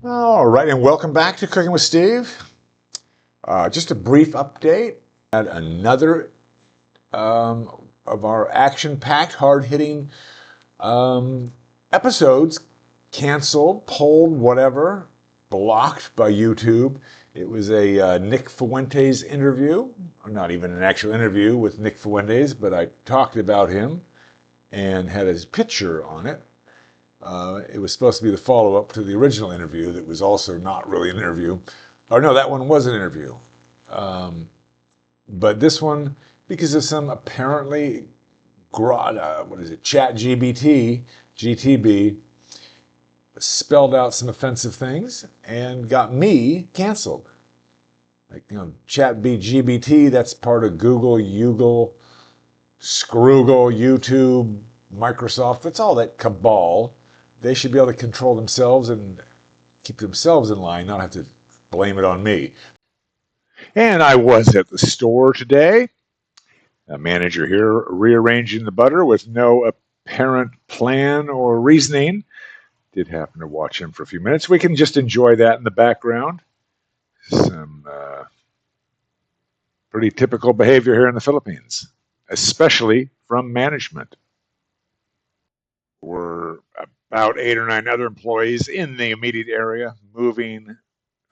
All right, and welcome back to Cooking with Steve. Just a brief update. Had another of our action-packed, hard-hitting episodes canceled, pulled, whatever, blocked by YouTube. It was a Nick Fuentes interview, or not even an actual interview with Nick Fuentes, but I talked about him and had his picture on it. It was supposed to be the follow-up to the original interview that was also not really an interview. Or no, that one was an interview. But this one, because of some apparently, Chat GTB, spelled out some offensive things and got me canceled. Like, Chat GBT, that's part of Google, Scroogle, YouTube, Microsoft. That's all that cabal. They should be able to control themselves and keep themselves in line, not have to blame it on me. And I was at the store today. A manager here rearranging the butter with no apparent plan or reasoning. Did happen to watch him for a few minutes. We can just enjoy that in the background. Some pretty typical behavior here in the Philippines, especially from management. We're about 8 or 9 other employees in the immediate area, moving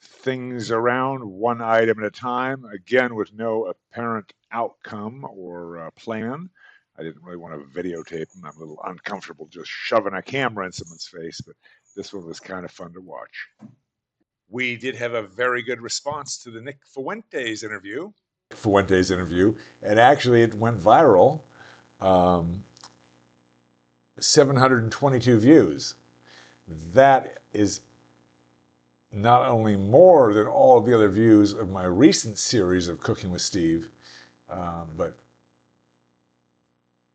things around one item at a time, again with no apparent outcome or plan. I didn't really want to videotape them. I'm a little uncomfortable just shoving a camera in someone's face, but this one was kind of fun to watch. We did have a very good response to the Nick Fuentes interview. And actually it went viral. 722 views. That is not only more than all of the other views of my recent series of Cooking with Steve, but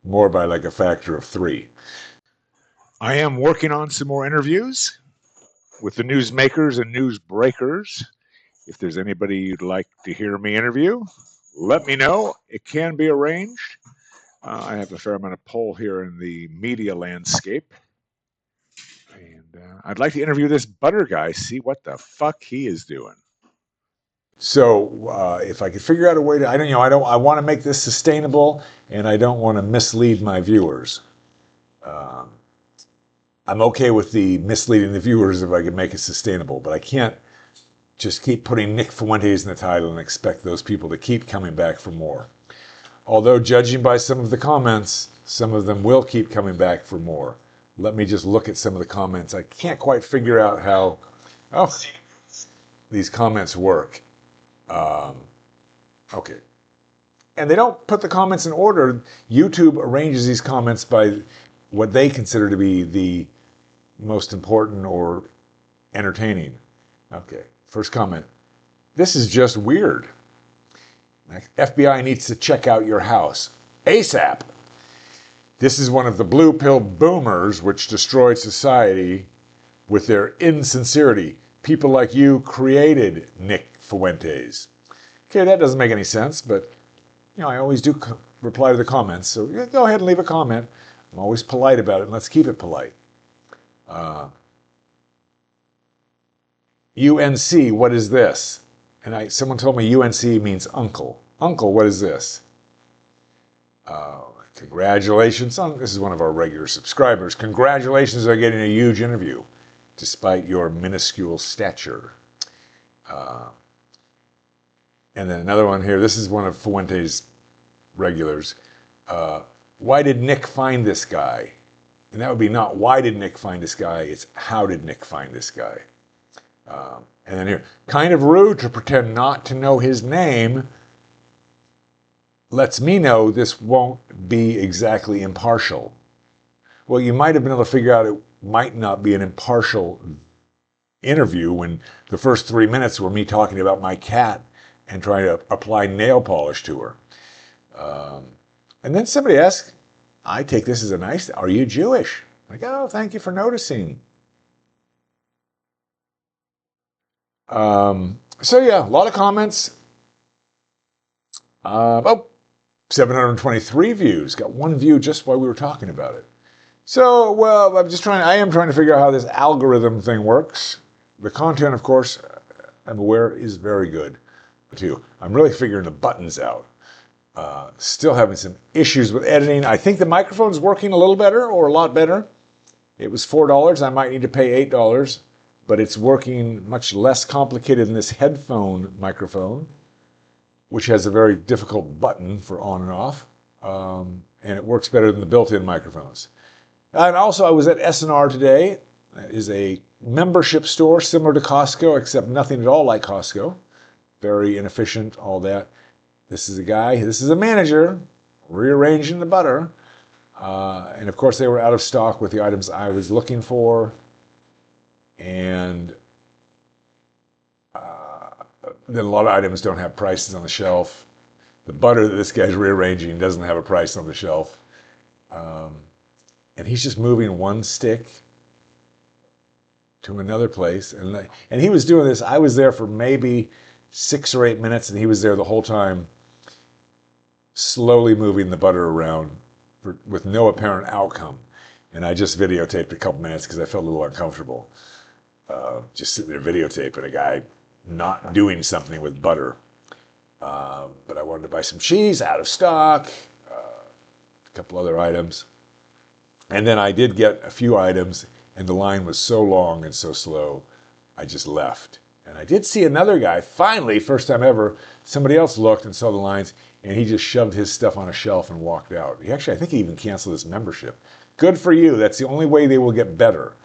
more by like a factor of 3. I am working on some more interviews with the newsmakers and news breakers. If there's anybody you'd like to hear me interview, let me know. It can be arranged. I have a fair amount of pull here in the media landscape. And I'd like to interview this butter guy, see what the fuck he is doing. So if I could figure out a way to, I want to make this sustainable, and I don't want to mislead my viewers. I'm okay with the misleading the viewers if I can make it sustainable, but I can't just keep putting Nick Fuentes in the title and expect those people to keep coming back for more. Although, judging by some of the comments, some of them will keep coming back for more. Let me just look at some of the comments. I can't quite figure out how these comments work. Okay. And they don't put the comments in order. YouTube arranges these comments by what they consider to be the most important or entertaining. Okay, first comment. This is just weird. FBI needs to check out your house ASAP. This is one of the blue pill boomers which destroyed society with their insincerity. People like you created Nick Fuentes. Okay, that doesn't make any sense, but I always do reply to the comments, so go ahead and leave a comment. I'm always polite about it, and let's keep it polite. UNC, what is this? And someone told me UNC means uncle. Uncle, what is this? Congratulations. This is one of our regular subscribers. Congratulations on getting a huge interview, despite your minuscule stature. And then another one here. This is one of Fuentes' regulars. Why did Nick find this guy? And that would be not why did Nick find this guy, it's how did Nick find this guy? And then here, kind of rude to pretend not to know his name. Lets me know this won't be exactly impartial. Well, you might have been able to figure out it might not be an impartial interview when the first 3 minutes were me talking about my cat and trying to apply nail polish to her. And then somebody asked, I take this as a nice, are you Jewish? Like, oh, thank you for noticing. So yeah, a lot of comments. 723 views. Got 1 view just while we were talking about it. So, well, I am trying to figure out how this algorithm thing works. The content, of course, I'm aware is very good too. I'm really figuring the buttons out. Still having some issues with editing. I think the microphone's working a little better or a lot better. It was $4. I might need to pay $8, but it's working much less complicated than this headphone microphone, which has a very difficult button for on and off, and it works better than the built-in microphones. And also, I was at S&R today. That is a membership store similar to Costco, except nothing at all like Costco. Very inefficient, all that. This is a manager rearranging the butter. And of course, they were out of stock with the items I was looking for. And then a lot of items don't have prices on the shelf. The butter that this guy's rearranging doesn't have a price on the shelf. And he's just moving one stick to another place. And he was doing this. I was there for maybe 6 or 8 minutes, and he was there the whole time, slowly moving the butter around with no apparent outcome. And I just videotaped a couple minutes because I felt a little uncomfortable. Just sitting there videotaping a guy not doing something with butter. But I wanted to buy some cheese, out of stock, a couple other items. And then I did get a few items, and the line was so long and so slow, I just left. And I did see another guy, finally, first time ever, somebody else looked and saw the lines, and he just shoved his stuff on a shelf and walked out. I think he even canceled his membership. Good for you. That's the only way they will get better.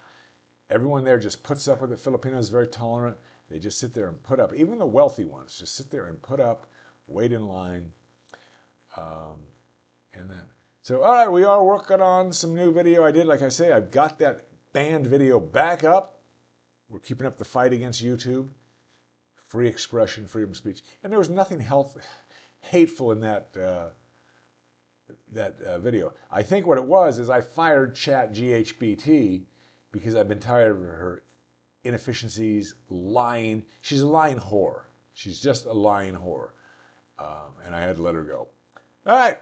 Everyone there just puts up with it. Filipinos are very tolerant. They just sit there and put up. Even the wealthy ones just sit there and put up, wait in line. So, all right, we are working on some new video. Like I say, I've got that banned video back up. We're keeping up the fight against YouTube. Free expression, freedom of speech. And there was nothing hateful in that video. I think what it was is I fired ChatGHBT because I've been tired of her inefficiencies, lying. She's a lying whore. She's just a lying whore. And I had to let her go. All right.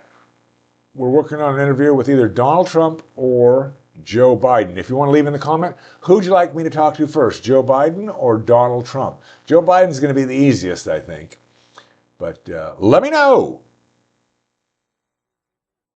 We're working on an interview with either Donald Trump or Joe Biden. If you want to leave in the comment, who'd you like me to talk to first, Joe Biden or Donald Trump? Joe Biden's going to be the easiest, I think. But let me know.